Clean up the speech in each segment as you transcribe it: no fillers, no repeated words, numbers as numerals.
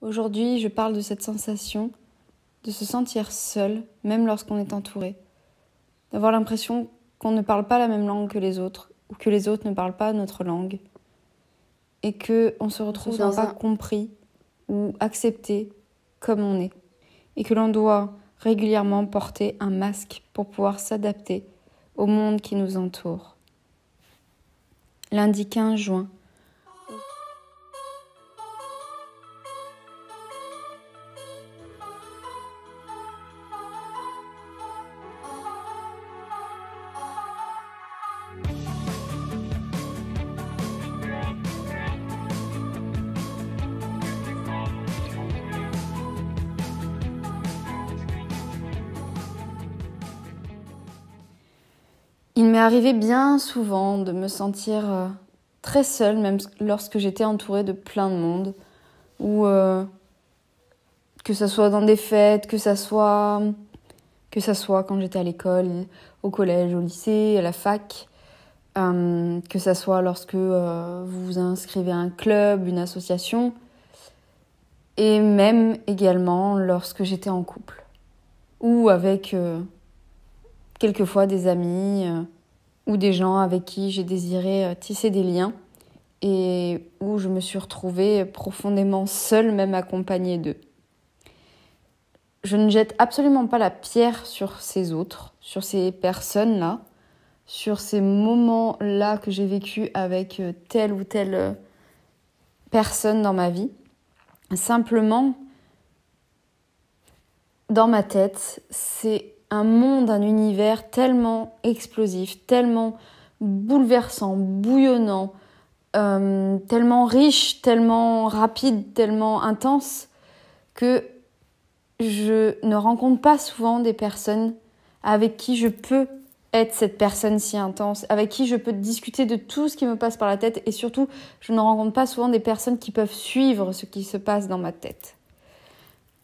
Aujourd'hui, je parle de cette sensation de se sentir seul, même lorsqu'on est entouré. D'avoir l'impression qu'on ne parle pas la même langue que les autres, ou que les autres ne parlent pas notre langue, et qu'on se retrouve pas compris ou accepté comme on est, et que l'on doit régulièrement porter un masque pour pouvoir s'adapter au monde qui nous entoure. Lundi 15 juin. Il m'est arrivé bien souvent de me sentir très seule, même lorsque j'étais entourée de plein de monde, ou que ça soit dans des fêtes, que ça soit quand j'étais à l'école, au collège, au lycée, à la fac, que ça soit lorsque vous vous inscrivez à un club, une association, et même également lorsque j'étais en couple, ou avec quelquefois des amis ou des gens avec qui j'ai désiré tisser des liens et où je me suis retrouvée profondément seule, même accompagnée d'eux. Je ne jette absolument pas la pierre sur ces autres, sur ces personnes-là, sur ces moments-là que j'ai vécu avec telle ou telle personne dans ma vie. Simplement, dans ma tête, c'est un monde, un univers tellement explosif, tellement bouleversant, bouillonnant, tellement riche, tellement rapide, tellement intense, que je ne rencontre pas souvent des personnes avec qui je peux être cette personne si intense, avec qui je peux discuter de tout ce qui me passe par la tête, et surtout, je ne rencontre pas souvent des personnes qui peuvent suivre ce qui se passe dans ma tête.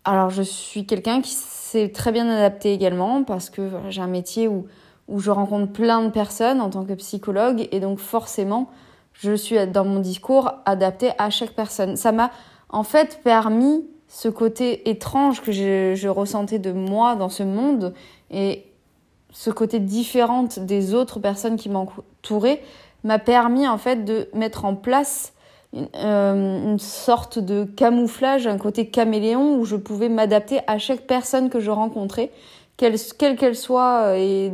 Alors, je suis quelqu'un qui s'est très bien adapté également parce que j'ai un métier où je rencontre plein de personnes en tant que psychologue, et donc forcément, je suis dans mon discours adaptée à chaque personne. Ça m'a en fait permis ce côté étrange que je ressentais de moi dans ce monde, et ce côté différent des autres personnes qui m'entouraient m'a permis en fait de mettre en place une sorte de camouflage, un côté caméléon où je pouvais m'adapter à chaque personne que je rencontrais, quelle qu'elle soit, et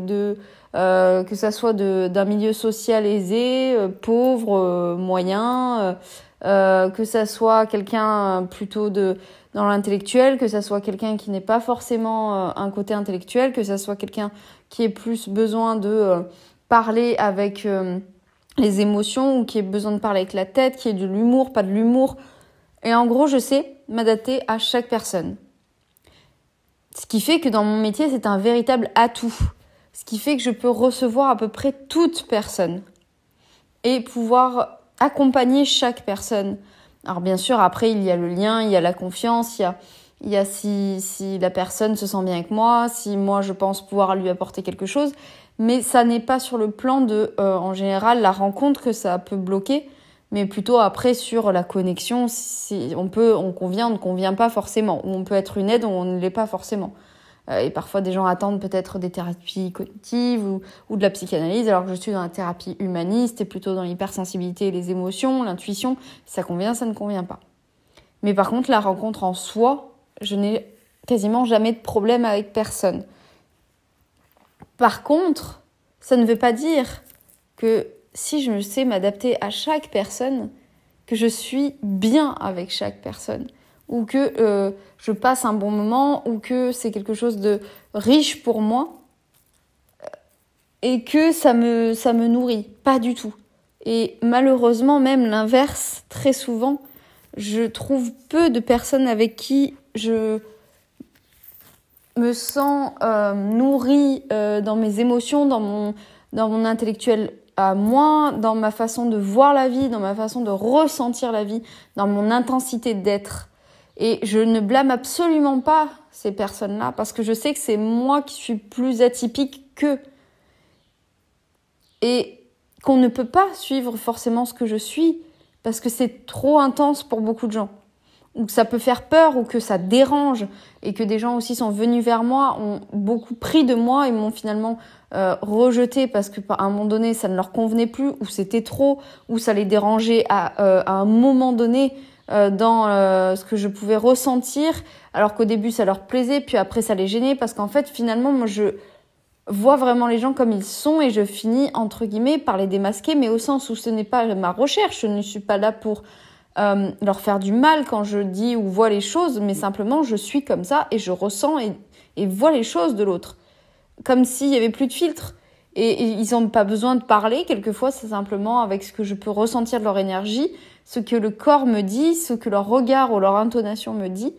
que ça soit d'un milieu social aisé, pauvre, moyen, que ça soit quelqu'un plutôt dans l'intellectuel, que ça soit quelqu'un qui n'est pas forcément un côté intellectuel, que ça soit quelqu'un qui ait plus besoin de parler avec les émotions, ou qui ait besoin de parler avec la tête, qui ait de l'humour, pas de l'humour. Et en gros, je sais m'adapter à chaque personne. Ce qui fait que dans mon métier, c'est un véritable atout. Ce qui fait que je peux recevoir à peu près toute personne et pouvoir accompagner chaque personne. Alors bien sûr, après, il y a le lien, il y a la confiance, il y a si la personne se sent bien avec moi, si moi je pense pouvoir lui apporter quelque chose. Mais ça n'est pas sur le plan de, en général, la rencontre que ça peut bloquer, mais plutôt après sur la connexion, si on convient, on ne convient pas forcément, ou on peut être une aide, ou on ne l'est pas forcément. Et parfois, des gens attendent peut-être des thérapies cognitives ou de la psychanalyse, alors que je suis dans la thérapie humaniste et plutôt dans l'hypersensibilité et les émotions, l'intuition. Ça convient, ça ne convient pas. Mais par contre, la rencontre en soi, je n'ai quasiment jamais de problème avec personne. Par contre, ça ne veut pas dire que si je sais m'adapter à chaque personne, que je suis bien avec chaque personne, ou que je passe un bon moment, ou que c'est quelque chose de riche pour moi, et que ça me nourrit. Pas du tout. Et malheureusement, même l'inverse, très souvent, je trouve peu de personnes avec qui je me sens nourrie dans mes émotions, dans mon intellectuel à moi, dans ma façon de voir la vie, dans ma façon de ressentir la vie, dans mon intensité d'être. Et je ne blâme absolument pas ces personnes-là, parce que je sais que c'est moi qui suis plus atypique qu'eux. Et qu'on ne peut pas suivre forcément ce que je suis, parce que c'est trop intense pour beaucoup de gens. ou que ça peut faire peur, ou que ça dérange, et que des gens aussi sont venus vers moi, ont beaucoup pris de moi et m'ont finalement rejeté parce que à un moment donné ça ne leur convenait plus, ou c'était trop, ou ça les dérangeait à un moment donné dans ce que je pouvais ressentir, alors qu'au début ça leur plaisait, puis après ça les gênait, parce qu'en fait finalement moi je vois vraiment les gens comme ils sont et je finis entre guillemets par les démasquer, mais au sens où ce n'est pas ma recherche, je ne suis pas là pour leur faire du mal quand je dis ou vois les choses, mais simplement je suis comme ça et je ressens et vois les choses de l'autre. Comme s'il y avait plus de filtre. Et ils n'ont pas besoin de parler, quelquefois c'est simplement avec ce que je peux ressentir de leur énergie, ce que le corps me dit, ce que leur regard ou leur intonation me dit,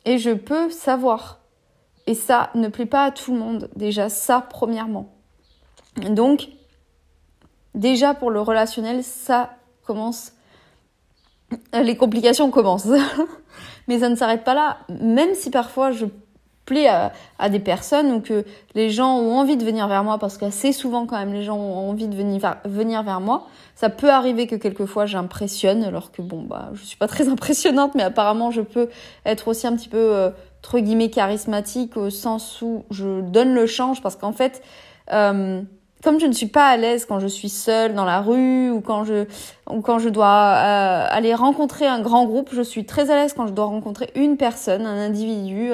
et je peux savoir. Et ça ne plaît pas à tout le monde, déjà ça premièrement. Donc, déjà pour le relationnel, ça commence... Les complications commencent. Mais ça ne s'arrête pas là. Même si parfois je plais à des personnes ou que les gens ont envie de venir vers moi, parce qu'assez souvent quand même les gens ont envie de venir vers moi, ça peut arriver que quelquefois j'impressionne, alors que je suis pas très impressionnante, mais apparemment je peux être aussi un petit peu entre guillemets charismatique, au sens où je donne le change, parce qu'en fait comme je ne suis pas à l'aise quand je suis seule dans la rue ou quand je dois aller rencontrer un grand groupe, je suis très à l'aise quand je dois rencontrer une personne, un individu,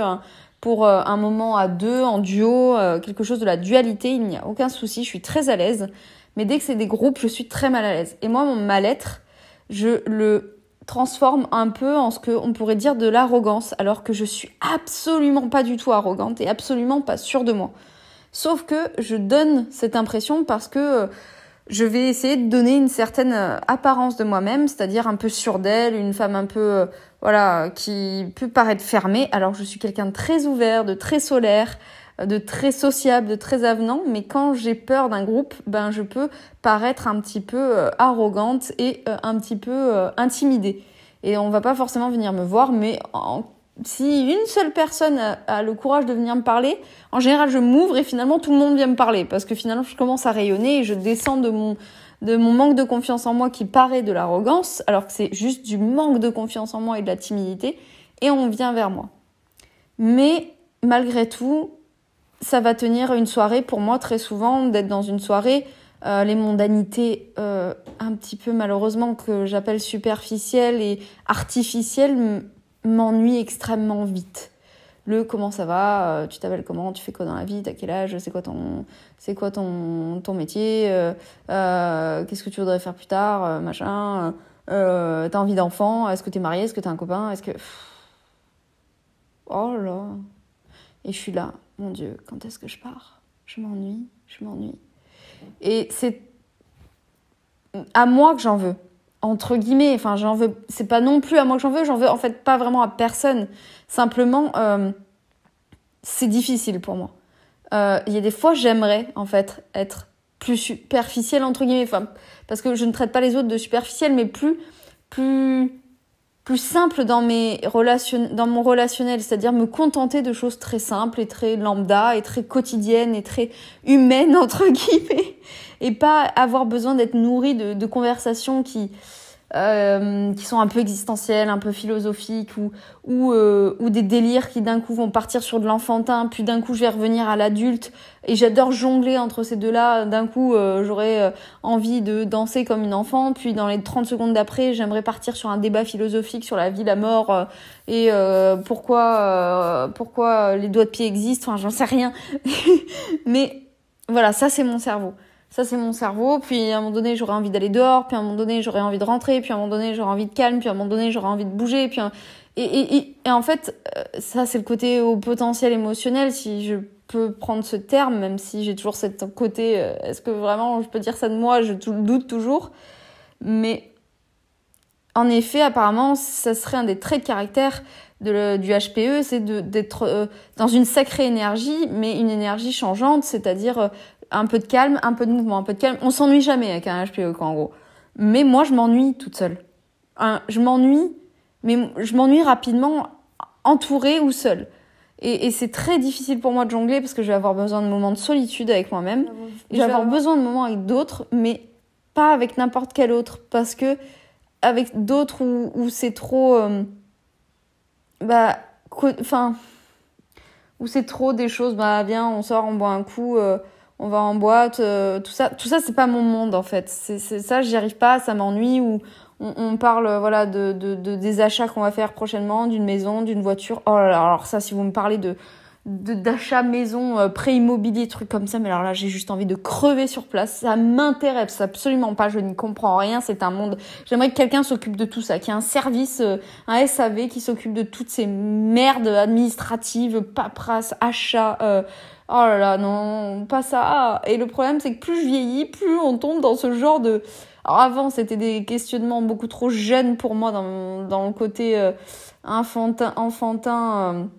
pour un moment à deux, en duo, quelque chose de la dualité, il n'y a aucun souci, je suis très à l'aise. Mais dès que c'est des groupes, je suis très mal à l'aise. Et moi, mon mal-être, je le transforme un peu en ce qu'on pourrait dire de l'arrogance, alors que je suis absolument pas du tout arrogante et absolument pas sûre de moi. Sauf que je donne cette impression parce que je vais essayer de donner une certaine apparence de moi-même, c'est-à-dire un peu sûre d'elle, une femme un peu qui peut paraître fermée. Alors je suis quelqu'un de très ouvert, de très solaire, de très sociable, de très avenant, mais quand j'ai peur d'un groupe, je peux paraître un petit peu arrogante et un petit peu intimidée. Et on va pas forcément venir me voir, mais si une seule personne a le courage de venir me parler, en général, je m'ouvre et finalement, tout le monde vient me parler. Parce que finalement, je commence à rayonner et je descends de mon manque de confiance en moi qui paraît de l'arrogance, alors que c'est juste du manque de confiance en moi et de la timidité, et on vient vers moi. Mais malgré tout, ça va tenir une soirée, pour moi, très souvent, d'être dans une soirée, les mondanités un petit peu, malheureusement, que j'appelle superficielles et artificielles, m'ennuie extrêmement vite. Comment ça va, tu t'appelles comment, tu fais quoi dans la vie, t'as quel âge, c'est quoi ton métier, qu'est-ce que tu voudrais faire plus tard, machin, t'as envie d'enfant, est-ce que t'es marié, est-ce que t'as un copain, est-ce que... Oh là. Et je suis là, mon Dieu, quand est-ce que je pars ? Je m'ennuie. Et c'est à moi que j'en veux. Entre guillemets, j'en veux, c'est pas non plus à moi que j'en veux en fait pas vraiment à personne. Simplement, c'est difficile pour moi. Il y a des fois, j'aimerais en fait être plus superficielle entre guillemets, parce que je ne traite pas les autres de superficielle, mais plus simple dans mon relationnel, c'est-à-dire me contenter de choses très simples et très lambda et très quotidiennes et très humaines entre guillemets, et pas avoir besoin d'être nourrie de conversations qui sont un peu existentielles, un peu philosophiques, ou des délires qui d'un coup vont partir sur de l'enfantin, puis d'un coup je vais revenir à l'adulte, et j'adore jongler entre ces deux-là. D'un coup j'aurais envie de danser comme une enfant, puis dans les 30 secondes d'après j'aimerais partir sur un débat philosophique sur la vie, la mort, et pourquoi les doigts de pied existent, j'en sais rien. Mais voilà, ça c'est mon cerveau. Puis à un moment donné, j'aurais envie d'aller dehors, puis à un moment donné, j'aurais envie de rentrer, puis à un moment donné, j'aurais envie de calme, puis à un moment donné, j'aurais envie de bouger, et en fait, ça, c'est le côté au potentiel émotionnel, si je peux prendre ce terme, même si j'ai toujours cet côté, est-ce que vraiment je peux dire ça de moi, je doute toujours, mais en effet, apparemment, ça serait un des traits de caractère du HPE, c'est d'être dans une sacrée énergie, mais une énergie changeante, c'est-à-dire un peu de calme, un peu de mouvement, un peu de calme. On s'ennuie jamais avec un HPE, quoi, en gros. Mais moi, je m'ennuie toute seule. Je m'ennuie rapidement, entourée ou seule. Et c'est très difficile pour moi de jongler parce que je vais avoir besoin de moments de solitude avec moi-même. Je vais avoir besoin de moments avec d'autres, mais pas avec n'importe quel autre. Parce que avec d'autres où c'est trop... bah, enfin, où c'est trop des choses, bah, viens, on sort, on boit un coup, on va en boîte, tout ça, c'est pas mon monde, en fait. C'est ça, j'y arrive pas, ça m'ennuie, ou on parle, voilà, des achats qu'on va faire prochainement, d'une maison, d'une voiture. Oh là là, alors ça, si vous me parlez d'achat maison, pré-immobilier, trucs comme ça, mais alors là, j'ai juste envie de crever sur place. Ça m'intéresse absolument pas, je n'y comprends rien, c'est un monde. J'aimerais que quelqu'un s'occupe de tout ça, qu'il y ait un service, un SAV qui s'occupe de toutes ces merdes administratives, paperasse, achats, oh là là, non, pas ça. Et le problème, c'est que plus je vieillis, plus on tombe dans ce genre de... Alors avant, c'était des questionnements beaucoup trop jeunes pour moi dans le côté enfantin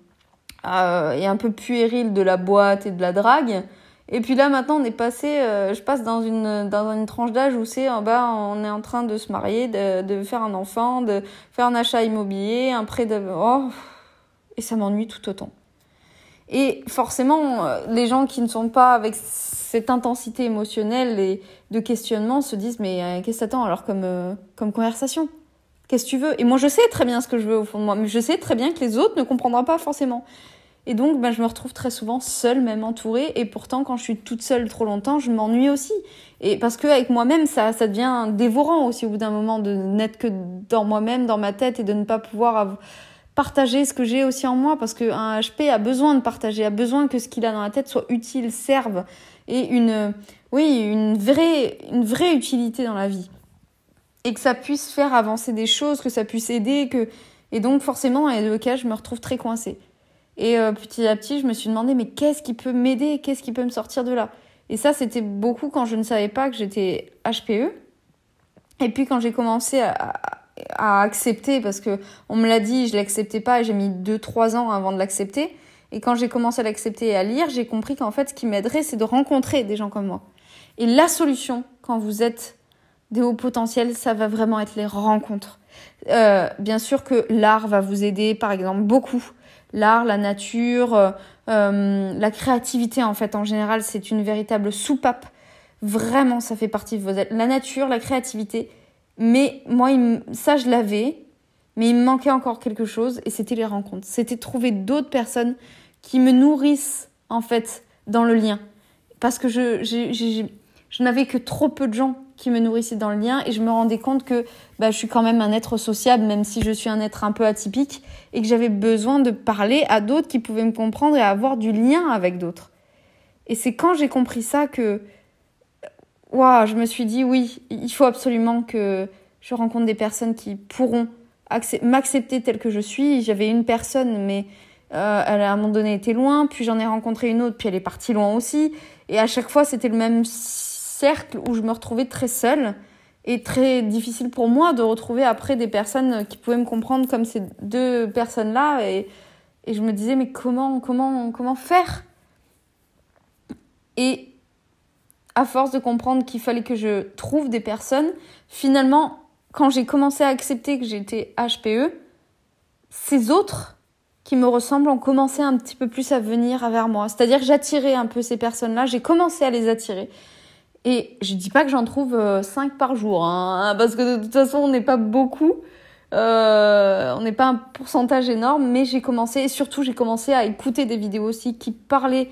et un peu puéril de la boîte et de la drague. Et puis là, maintenant, on est passé... je passe dans une tranche d'âge où on est en train de se marier, de faire un enfant, de faire un achat immobilier, un prêt de... Oh, et ça m'ennuie tout autant. Et forcément, les gens qui ne sont pas avec cette intensité émotionnelle et de questionnement se disent mais qu'est-ce que t'attends alors comme conversation ? Qu'est-ce que tu veux ? Et moi, je sais très bien ce que je veux au fond de moi, mais je sais très bien que les autres ne comprendront pas forcément. Et donc, je me retrouve très souvent seule, même entourée. Et pourtant, quand je suis toute seule trop longtemps, je m'ennuie aussi. Et parce qu'avec moi-même, ça devient dévorant aussi au bout d'un moment de n'être que dans moi-même, dans ma tête, et de ne pas pouvoir partager ce que j'ai aussi en moi, parce qu'un HP a besoin de partager, a besoin que ce qu'il a dans la tête soit utile, serve, et une vraie utilité dans la vie. Et que ça puisse faire avancer des choses, que ça puisse aider, et donc forcément, dans les deux cas, je me retrouve très coincée. Et petit à petit, je me suis demandé, mais qu'est-ce qui peut m'aider ? Qu'est-ce qui peut me sortir de là ? Et ça, c'était beaucoup quand je ne savais pas que j'étais HPE. Et puis quand j'ai commencé à accepter, parce que on me l'a dit, je l'acceptais pas, et j'ai mis 2-3 ans avant de l'accepter. Et quand j'ai commencé à l'accepter et à lire, j'ai compris qu'en fait, ce qui m'aiderait, c'est de rencontrer des gens comme moi. Et la solution, quand vous êtes des hauts potentiels, ça va vraiment être les rencontres. Bien sûr que l'art va vous aider, par exemple, beaucoup. L'art, la nature, la créativité, en fait, en général, c'est une véritable soupape. Vraiment, ça fait partie de vos aides. La nature, la créativité. Mais moi, ça, je l'avais. Mais il me manquait encore quelque chose. Et c'était les rencontres. C'était trouver d'autres personnes qui me nourrissent, en fait, dans le lien. Parce que je n'avais que trop peu de gens qui me nourrissaient dans le lien. Et je me rendais compte que je suis quand même un être sociable, même si je suis un être un peu atypique. Et que j'avais besoin de parler à d'autres qui pouvaient me comprendre et avoir du lien avec d'autres. Et c'est quand j'ai compris ça que... Waouh, je me suis dit, oui, il faut absolument que je rencontre des personnes qui pourront m'accepter telle que je suis. J'avais une personne, mais elle à un moment donné était loin, puis j'en ai rencontré une autre, puis elle est partie loin aussi. Et à chaque fois, c'était le même cercle où je me retrouvais très seule et très difficile pour moi de retrouver après des personnes qui pouvaient me comprendre comme ces deux personnes-là. Et je me disais, mais comment faire ? Et à force de comprendre qu'il fallait que je trouve des personnes, finalement, quand j'ai commencé à accepter que j'étais HPE, ces autres qui me ressemblent ont commencé un petit peu plus à venir vers moi. C'est-à-dire que j'attirais un peu ces personnes-là, j'ai commencé à les attirer. Et je dis pas que j'en trouve 5 par jour, hein, parce que de toute façon, on n'est pas beaucoup. On n'est pas un pourcentage énorme, mais j'ai commencé à écouter des vidéos aussi qui parlaient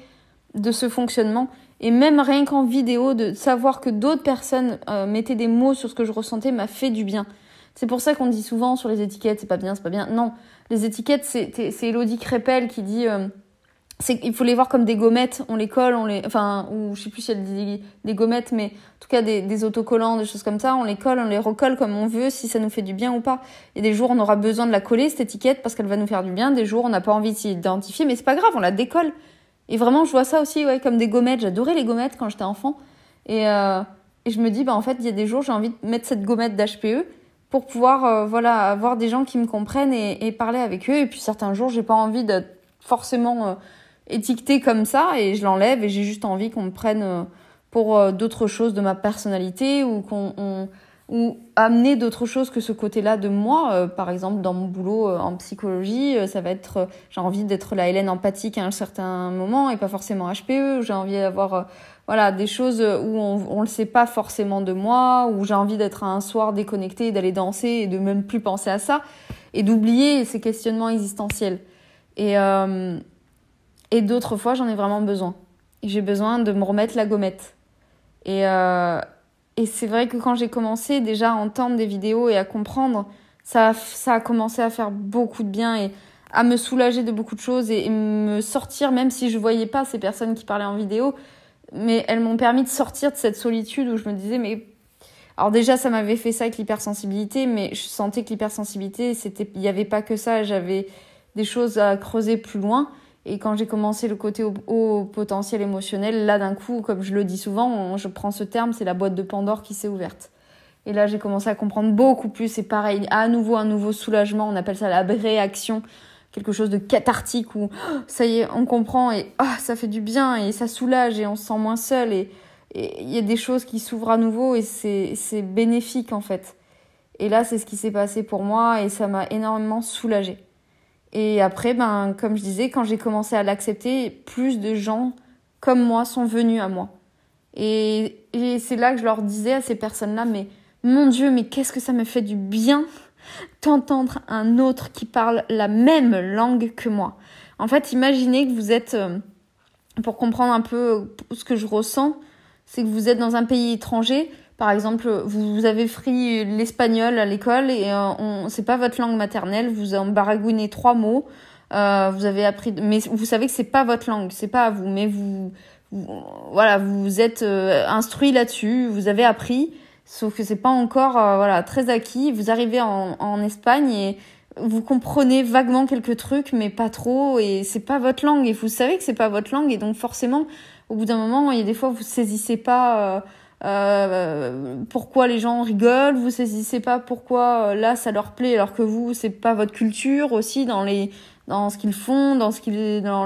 de ce fonctionnement. Et même rien qu'en vidéo, de savoir que d'autres personnes mettaient des mots sur ce que je ressentais m'a fait du bien. C'est pour ça qu'on dit souvent sur les étiquettes, c'est pas bien, c'est pas bien. Non, les étiquettes, c'est Elodie Crépel qui dit... il faut les voir comme des gommettes, on les colle, ou je sais plus si elle dit des gommettes, mais en tout cas des autocollants, des choses comme ça, on les colle, on les recolle comme on veut, si ça nous fait du bien ou pas. Il y a des jours, on aura besoin de la coller, cette étiquette, parce qu'elle va nous faire du bien, des jours, on n'a pas envie de s'y identifier, mais c'est pas grave, on la décolle. Et vraiment, je vois ça aussi, comme des gommettes. J'adorais les gommettes quand j'étais enfant. Et je me dis, en fait, il y a des jours, j'ai envie de mettre cette gommette d'HPE pour pouvoir, avoir des gens qui me comprennent et parler avec eux. Et puis certains jours, j'ai pas envie d'être forcément étiquetée comme ça et je l'enlève et j'ai juste envie qu'on me prenne pour d'autres choses de ma personnalité ou ou amener d'autres choses que ce côté-là de moi. Par exemple, dans mon boulot en psychologie, ça va être, j'ai envie d'être la Hélène empathique à un certain moment et pas forcément HPE. J'ai envie d'avoir des choses où on le sait pas forcément de moi, où j'ai envie d'être un soir déconnectée, d'aller danser et de même plus penser à ça et d'oublier ces questionnements existentiels. Et d'autres fois, j'en ai vraiment besoin. Et j'ai besoin de me remettre la gommette. Et c'est vrai que quand j'ai commencé déjà à entendre des vidéos et à comprendre, ça a commencé à faire beaucoup de bien et à me soulager de beaucoup de choses et me sortir, même si je voyais pas ces personnes qui parlaient en vidéo, mais elles m'ont permis de sortir de cette solitude où je me disais, mais... Alors déjà, ça m'avait fait ça avec l'hypersensibilité, mais je sentais que l'hypersensibilité, il n'y avait pas que ça, j'avais des choses à creuser plus loin. Et quand j'ai commencé le côté haut potentiel émotionnel, là d'un coup, comme je le dis souvent, je prends ce terme, c'est la boîte de Pandore qui s'est ouverte. Et là, j'ai commencé à comprendre beaucoup plus. Et pareil, à nouveau, un nouveau soulagement, on appelle ça la réaction, quelque chose de cathartique où ça y est, on comprend et ça fait du bien et ça soulage et on se sent moins seul. Et il y a des choses qui s'ouvrent à nouveau et c'est bénéfique en fait. Et là, c'est ce qui s'est passé pour moi et ça m'a énormément soulagée. Et après, comme je disais, quand j'ai commencé à l'accepter, plus de gens comme moi sont venus à moi. Et c'est là que je leur disais à ces personnes-là, mais mon Dieu, mais qu'est-ce que ça me fait du bien d'entendre un autre qui parle la même langue que moi. En fait, imaginez que vous êtes, pour comprendre un peu ce que je ressens, c'est que vous êtes dans un pays étranger. Par exemple, vous avez pris l'espagnol à l'école et c'est pas votre langue maternelle, vous en baragouinez 3 mots, vous avez appris, mais vous savez que c'est pas votre langue, c'est pas à vous, mais vous êtes instruit là-dessus, vous avez appris, sauf que c'est pas encore très acquis. Vous arrivez en Espagne et vous comprenez vaguement quelques trucs, mais pas trop, et c'est pas votre langue, et vous savez que c'est pas votre langue, et donc forcément, au bout d'un moment, il y a des fois vous saisissez pas pourquoi les gens rigolent, vous saisissez pas pourquoi là ça leur plaît alors que vous c'est pas votre culture aussi dans ce qu'ils font, dans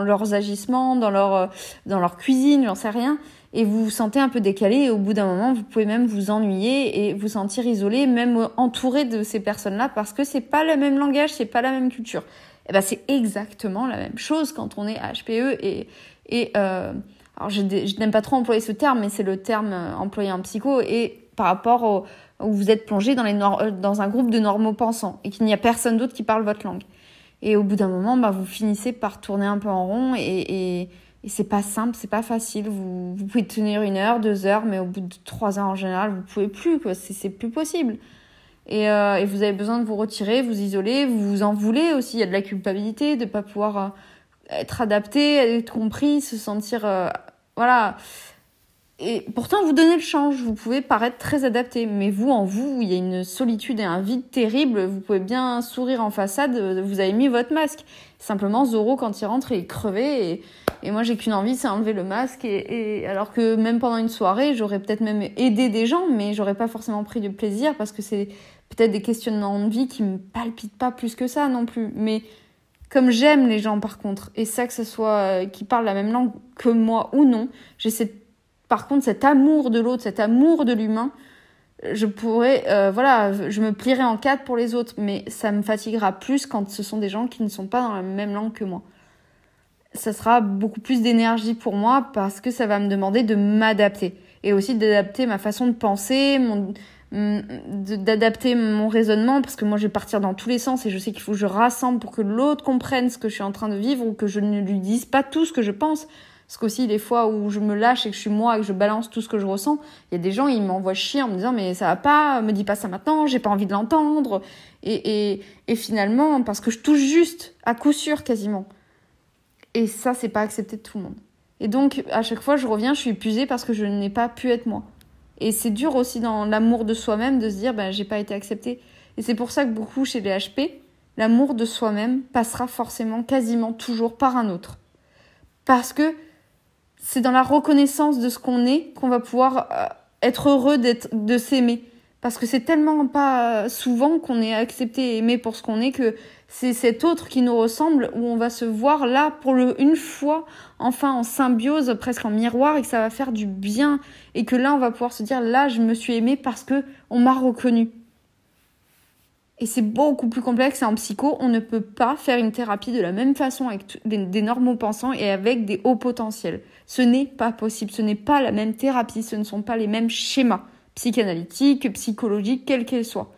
leurs agissements, dans leur cuisine, j'en sais rien, et vous vous sentez un peu décalé et au bout d'un moment vous pouvez même vous ennuyer et vous sentir isolé, même entouré de ces personnes-là parce que c'est pas le même langage, c'est pas la même culture. Et c'est exactement la même chose quand on est HPE et alors je n'aime pas trop employer ce terme, mais c'est le terme employé en psycho, et par rapport où vous êtes plongé dans un groupe de normaux pensants et qu'il n'y a personne d'autre qui parle votre langue. Et au bout d'un moment, vous finissez par tourner un peu en rond et c'est pas simple, c'est pas facile. Vous pouvez tenir 1 heure, 2 heures, mais au bout de 3 heures en général, vous pouvez plus, quoi. C'est plus possible. Et vous avez besoin de vous retirer, vous isoler, vous vous en voulez aussi. Il y a de la culpabilité de pas pouvoir être adapté, être compris, se sentir Et pourtant vous donnez le change, vous pouvez paraître très adapté, mais en vous, il y a une solitude et un vide terrible. Vous pouvez bien sourire en façade, vous avez mis votre masque. Simplement Zoro, quand il rentre, il est crevé et moi j'ai qu'une envie, c'est enlever le masque et alors que même pendant une soirée, j'aurais peut-être même aidé des gens, mais j'aurais pas forcément pris de plaisir parce que c'est peut-être des questionnements de vie qui me palpitent pas plus que ça non plus. Mais comme j'aime les gens par contre, et ça que ce soit qui parlent la même langue que moi ou non, j'ai par contre cet amour de l'autre, cet amour de l'humain, je pourrais, je me plierai en 4 pour les autres, mais ça me fatiguera plus quand ce sont des gens qui ne sont pas dans la même langue que moi. Ça sera beaucoup plus d'énergie pour moi parce que ça va me demander de m'adapter et aussi d'adapter ma façon de penser, d'adapter mon raisonnement parce que moi je vais partir dans tous les sens et je sais qu'il faut que je rassemble pour que l'autre comprenne ce que je suis en train de vivre ou que je ne lui dise pas tout ce que je pense. Parce qu'aussi, les fois où je me lâche et que je suis moi et que je balance tout ce que je ressens, il y a des gens, ils m'envoient chier en me disant « mais ça va pas, me dis pas ça maintenant, j'ai pas envie de l'entendre ». Et finalement, parce que je touche juste, à coup sûr quasiment. Et ça, c'est pas accepté de tout le monde. Et donc, à chaque fois, je reviens, je suis épuisée parce que je n'ai pas pu être moi. Et c'est dur aussi dans l'amour de soi-même de se dire « j'ai pas été acceptée ». Et c'est pour ça que beaucoup chez les HP, l'amour de soi-même passera forcément, quasiment toujours par un autre. Parce que c'est dans la reconnaissance de ce qu'on est qu'on va pouvoir être heureux de s'aimer. Parce que c'est tellement pas souvent qu'on est accepté et aimé pour ce qu'on est que c'est cet autre qui nous ressemble, où on va se voir là pour une fois, enfin en symbiose, presque en miroir, et que ça va faire du bien, et que là on va pouvoir se dire, là je me suis aimée parce que on m'a reconnue. Et c'est beaucoup plus complexe, et en psycho, on ne peut pas faire une thérapie de la même façon avec des normaux pensants et avec des hauts potentiels. Ce n'est pas possible, ce n'est pas la même thérapie, ce ne sont pas les mêmes schémas psychanalytiques, psychologiques, quels qu'ils soient.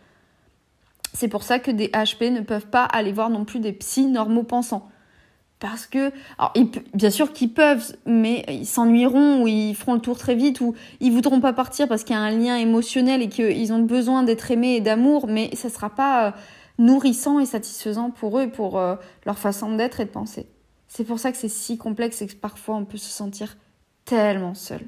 C'est pour ça que des HP ne peuvent pas aller voir non plus des psys normaux pensants. Parce que, alors, bien sûr qu'ils peuvent, mais ils s'ennuieront, ou ils feront le tour très vite, ou ils voudront pas partir parce qu'il y a un lien émotionnel et qu'ils ont besoin d'être aimés et d'amour, mais ça sera pas nourrissant et satisfaisant pour eux et pour leur façon d'être et de penser. C'est pour ça que c'est si complexe et que parfois on peut se sentir tellement seul.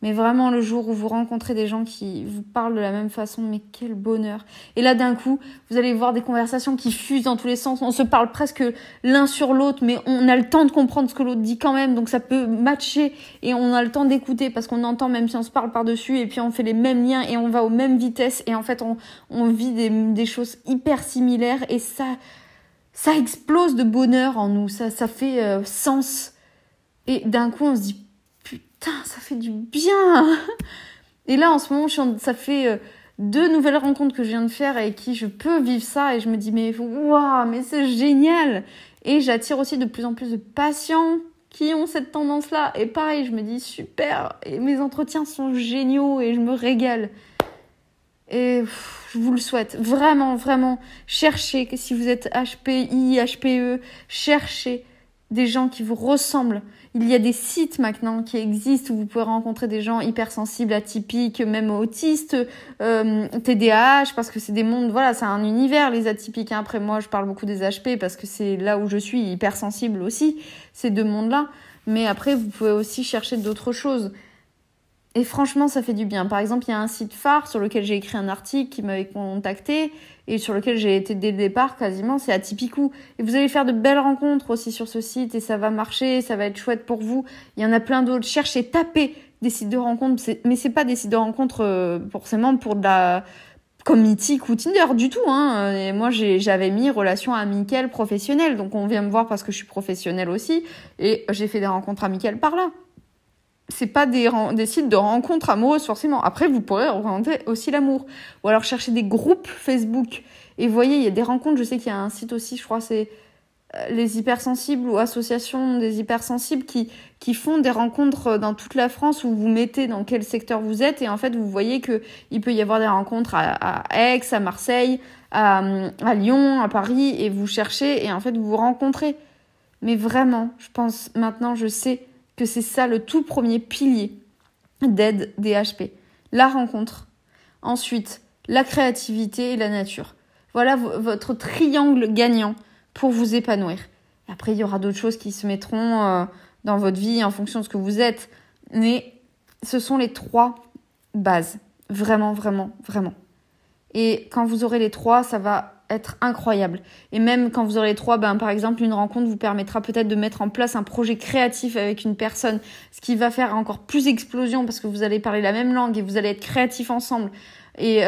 Mais vraiment, le jour où vous rencontrez des gens qui vous parlent de la même façon, mais quel bonheur. Et là, d'un coup, vous allez voir des conversations qui fusent dans tous les sens. On se parle presque l'un sur l'autre, mais on a le temps de comprendre ce que l'autre dit quand même. Donc ça peut matcher et on a le temps d'écouter parce qu'on entend même si on se parle par-dessus. Et puis on fait les mêmes liens et on va aux mêmes vitesses. Et en fait, on vit des choses hyper similaires. Et ça explose de bonheur en nous. Ça fait sens. Et d'un coup, on se dit... Putain, ça fait du bien. Et là, en ce moment, ça fait 2 nouvelles rencontres que je viens de faire avec qui je peux vivre ça. Et je me dis, mais waouh, mais c'est génial. Et j'attire aussi de plus en plus de patients qui ont cette tendance-là. Et pareil, je me dis, super. Et mes entretiens sont géniaux et je me régale. Et je vous le souhaite. Vraiment, vraiment. Cherchez, si vous êtes HPI, HPE, cherchez des gens qui vous ressemblent. Il y a des sites maintenant qui existent où vous pouvez rencontrer des gens hypersensibles, atypiques, même autistes, TDAH, parce que c'est des mondes, voilà, c'est un univers, les atypiques. Après, moi, je parle beaucoup des HP parce que c'est là où je suis hypersensible aussi, ces 2 mondes-là. Mais après, vous pouvez aussi chercher d'autres choses. Et franchement, ça fait du bien. Par exemple, il y a un site phare sur lequel j'ai écrit un article qui m'avait contacté et sur lequel j'ai été dès le départ quasiment, c'est Atypicou. Et vous allez faire de belles rencontres aussi sur ce site et ça va marcher, ça va être chouette pour vous. Il y en a plein d'autres. Cherchez, tapez des sites de rencontres, mais c'est pas des sites de rencontres forcément pour de la... comme Mythique ou Tinder du tout, hein. Et moi, j'avais mis relations amicales professionnelles. Donc, on vient me voir parce que je suis professionnelle aussi. Et j'ai fait des rencontres amicales par là. C'est pas des sites de rencontres amoureuses forcément. Après, vous pourrez rencontrer aussi l'amour. Ou alors chercher des groupes Facebook. Et vous voyez, il y a des rencontres. Je sais qu'il y a un site aussi, je crois, c'est les hypersensibles ou associations des hypersensibles qui font des rencontres dans toute la France où vous mettez dans quel secteur vous êtes. Et en fait, vous voyez qu'il peut y avoir des rencontres à Aix, à Marseille, à Lyon, à Paris. Et vous cherchez et en fait, vous vous rencontrez. Mais vraiment, je pense maintenant, je sais que c'est ça le tout premier pilier d'aide des HP. La rencontre. Ensuite, la créativité et la nature. Voilà votre triangle gagnant pour vous épanouir. Après, il y aura d'autres choses qui se mettront dans votre vie en fonction de ce que vous êtes. Mais ce sont les 3 bases. Vraiment, vraiment, vraiment. Et quand vous aurez les 3, ça va être incroyable. Et même quand vous aurez les 3, par exemple, une rencontre vous permettra peut-être de mettre en place un projet créatif avec une personne, ce qui va faire encore plus explosion parce que vous allez parler la même langue et vous allez être créatifs ensemble. Et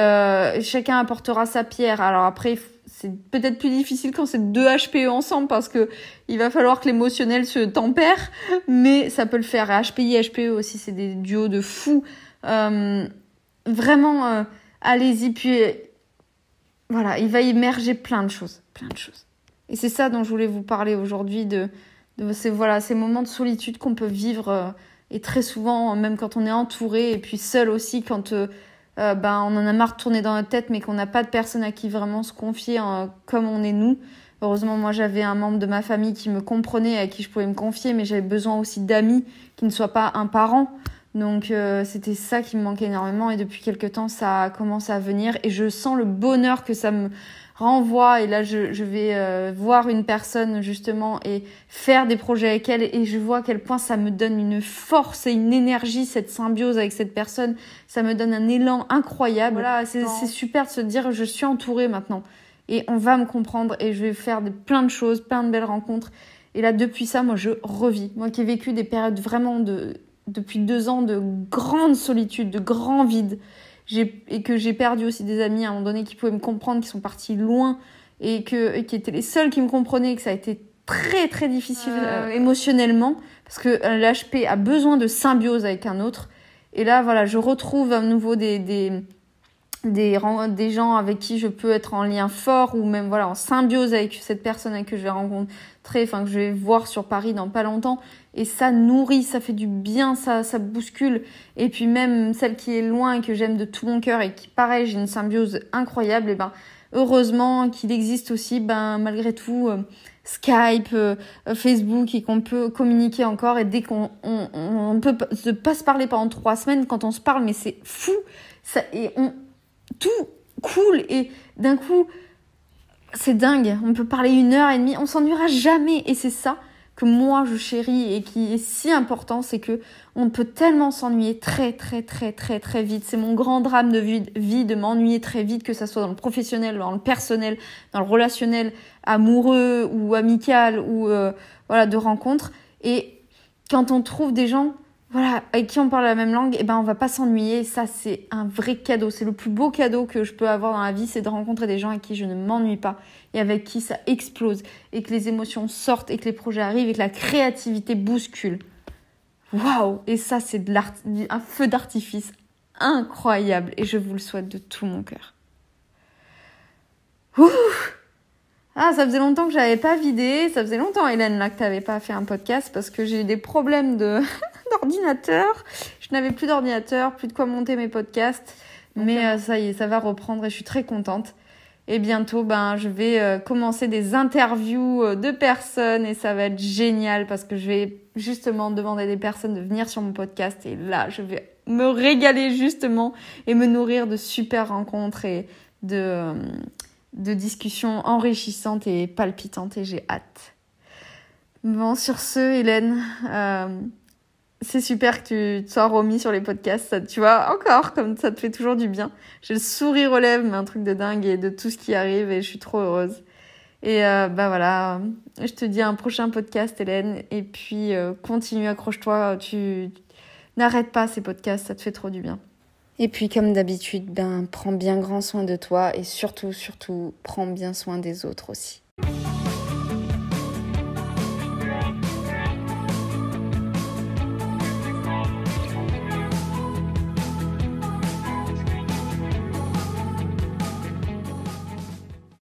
chacun apportera sa pierre. Alors après, c'est peut-être plus difficile quand c'est 2 HPE ensemble parce que il va falloir que l'émotionnel se tempère, mais ça peut le faire. Et HPI, HPE aussi, c'est des duos de fous. Vraiment, allez-y, puis... Voilà, il va émerger plein de choses. Et c'est ça dont je voulais vous parler aujourd'hui, de ces moments de solitude qu'on peut vivre, et très souvent, même quand on est entouré, et puis seul aussi, quand on en a marre de tourner dans notre tête, mais qu'on n'a pas de personne à qui vraiment se confier comme on est nous. Heureusement, moi, j'avais un membre de ma famille qui me comprenait, à qui je pouvais me confier, mais j'avais besoin aussi d'amis qui ne soient pas un parent. Donc c'était ça qui me manquait énormément et depuis quelques temps ça a commencé à venir et je sens le bonheur que ça me renvoie et là je vais voir une personne justement et faire des projets avec elle et je vois à quel point ça me donne une force et une énergie, cette symbiose avec cette personne, ça me donne un élan incroyable. Voilà, c'est super de se dire je suis entourée maintenant et on va me comprendre et je vais faire plein de choses, plein de belles rencontres et là depuis ça moi je revis, moi qui ai vécu des périodes depuis 2 ans de grande solitude, de grand vide, et que j'ai perdu aussi des amis à un moment donné qui pouvaient me comprendre, qui sont partis loin, et qui étaient les seuls qui me comprenaient, et que ça a été très très difficile émotionnellement, parce que l'HP a besoin de symbiose avec un autre. Et là, voilà, je retrouve à nouveau des gens avec qui je peux être en lien fort, ou même en symbiose avec cette personne que je vais rencontrer, que je vais voir sur Paris dans pas longtemps. Et ça nourrit, ça fait du bien, ça bouscule. Et puis même celle qui est loin et que j'aime de tout mon cœur et qui, pareil, j'ai une symbiose incroyable, et heureusement qu'il existe aussi, malgré tout, Skype, Facebook, et qu'on peut communiquer encore. Et dès qu'on peut pas se parler pendant 3 semaines, quand on se parle, mais c'est fou. Tout coule, et d'un coup, c'est dingue. On peut parler 1h30, on s'ennuiera jamais. Et c'est ça que moi je chéris et qui est si important, c'est que on peut tellement s'ennuyer très très très très très vite. C'est mon grand drame de vie de m'ennuyer très vite, que ça soit dans le professionnel, dans le personnel, dans le relationnel, amoureux ou amical, ou de rencontres. Et quand on trouve des gens avec qui on parle la même langue, on va pas s'ennuyer. Ça, c'est un vrai cadeau. C'est le plus beau cadeau que je peux avoir dans la vie, c'est de rencontrer des gens avec qui je ne m'ennuie pas et avec qui ça explose, et que les émotions sortent, et que les projets arrivent, et que la créativité bouscule. Waouh! Et ça, c'est un feu d'artifice incroyable, et je vous le souhaite de tout mon cœur. Ouf! Ah, ça faisait longtemps que j'avais pas vidé. Ça faisait longtemps, Hélène, là, que t'avais pas fait un podcast, parce que j'ai eu des problèmes d'ordinateur. Je n'avais plus d'ordinateur, plus de quoi monter mes podcasts. Mais ça y est, ça va reprendre, et je suis très contente. Et bientôt, je vais commencer des interviews de personnes, et ça va être génial, parce que je vais justement demander à des personnes de venir sur mon podcast. Et là, je vais me régaler justement et me nourrir de super rencontres et de discussions enrichissantes et palpitantes, et j'ai hâte. Bon, sur ce, Hélène, c'est super que tu te sois remis sur les podcasts. Ça, tu vois, encore, comme ça te fait toujours du bien. J'ai le sourire aux lèvres, mais un truc de dingue, et de tout ce qui arrive, et je suis trop heureuse. Et voilà, je te dis à un prochain podcast, Hélène. Et puis, continue, accroche-toi. Tu n'arrête pas ces podcasts, ça te fait trop du bien. Et puis, comme d'habitude, prends bien grand soin de toi, et surtout, prends bien soin des autres aussi.